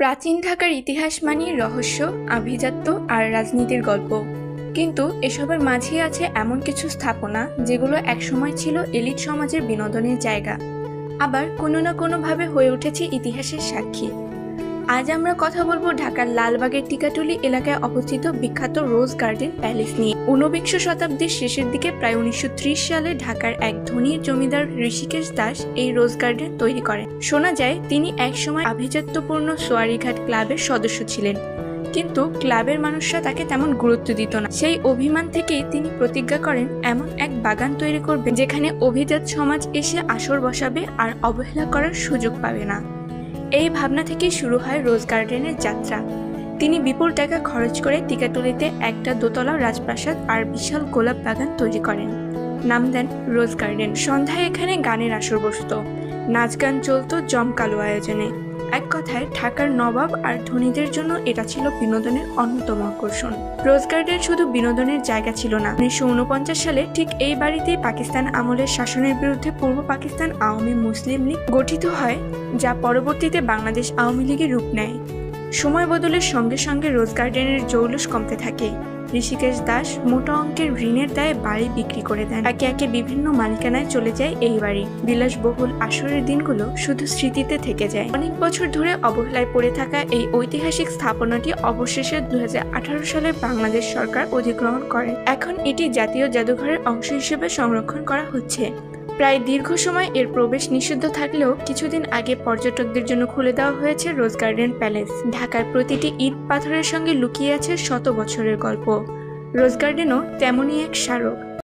প্রাচীন ঢাকার ইতিহাস মানেই রহস্য, আভিজাত্য আর রাজনীতির গল্প। কিন্তু এসবের মাঝেই আছে এমন কিছু স্থাপনা যেগুলো একসময় ছিল এলিট সমাজের বিনোদনের জায়গা, আবার কোনো না কোনোভাবে হয়ে উঠেছে ইতিহাসের সাক্ষী। আজ আমরা কথা বলবো ঢাকার লালবাগের টিকাটুলি এলাকায় অবস্থিত বিখ্যাত রোজ গার্ডেন প্যালেস নিয়ে। ঊনবিংশ শতাব্দীর শেষের দিকে প্রায় 1930 সালে ঢাকার এক ধনী জমিদার ঋষিকেশ দাস এই রোজ গার্ডেন তৈরি করেন। শোনা যায় তিনি একসময় আভিজাত্যপূর্ণ সোয়ারিঘাট ক্লাবের সদস্য ছিলেন, কিন্তু ক্লাবের মানুষরা তাকে তেমন গুরুত্ব দিত না। সেই অভিমান থেকেই তিনি প্রতিজ্ঞা করেন এমন এক বাগান তৈরি করবেন যেখানে অভিজাত সমাজ এসে আসর বসাবে আর অবহেলা করার সুযোগ পাবে না। এই ভাবনা থেকেই শুরু হয় রোজ গার্ডেনের যাত্রা। তিনি বিপুল টাকা খরচ করে টিকাটুলিতে একটা দোতলা রাজপ্রাসাদ আর বিশাল গোলাপ বাগান তৈরি করেন। নাম দেন রোজ গার্ডেন। সন্ধ্যায় এখানে গানের আসর বসত, নাচ গান চলত জমকালো আয়োজনে। এক কথায় ঢাকার নবাব আর ধনীদের জন্য এটা ছিল বিনোদনের অন্যতম আকর্ষণ। রোজ গার্ডেন শুধু বিনোদনের জায়গা ছিল না। 1949 সালে ঠিক এই বাড়িতেই পাকিস্তান আমলের শাসনের বিরুদ্ধে পূর্ব পাকিস্তান আওয়ামী মুসলিম লীগ গঠিত হয়, যা পরবর্তীতে বাংলাদেশ আওয়ামী লীগের রূপ নেয়। সময় বদলের সঙ্গে সঙ্গে রোজ গার্ডেনের জৌলুস কমতে থাকে। ঋষিকেশ দাস মোটা অঙ্কের ঋণের দায়ে বাড়ি বিক্রি করে দেন। একে একে বিভিন্ন মালিকানায় চলে যায় এই বাড়ি। বিলাসবহুল আসরের দিনগুলো শুধু স্মৃতিতে থেকে যায়। অনেক বছর ধরে অবহেলায় পড়ে থাকা এই ঐতিহাসিক স্থাপনাটি অবশেষে 2018 সালে বাংলাদেশ সরকার অধিগ্রহণ করে। এখন এটি জাতীয় জাদুঘরের অংশ হিসেবে সংরক্ষণ করা হচ্ছে। প্রায় দীর্ঘ সময় এর প্রবেশ নিষিদ্ধ থাকলেও কিছুদিন আগে পর্যটকদের জন্য খুলে দেওয়া হয়েছে রোজ গার্ডেন প্যালেস। ঢাকার প্রতিটি ইট পাথরের সঙ্গে লুকিয়ে আছে শত বছরের গল্প। রোজ গার্ডেনও তেমনই এক স্মারক।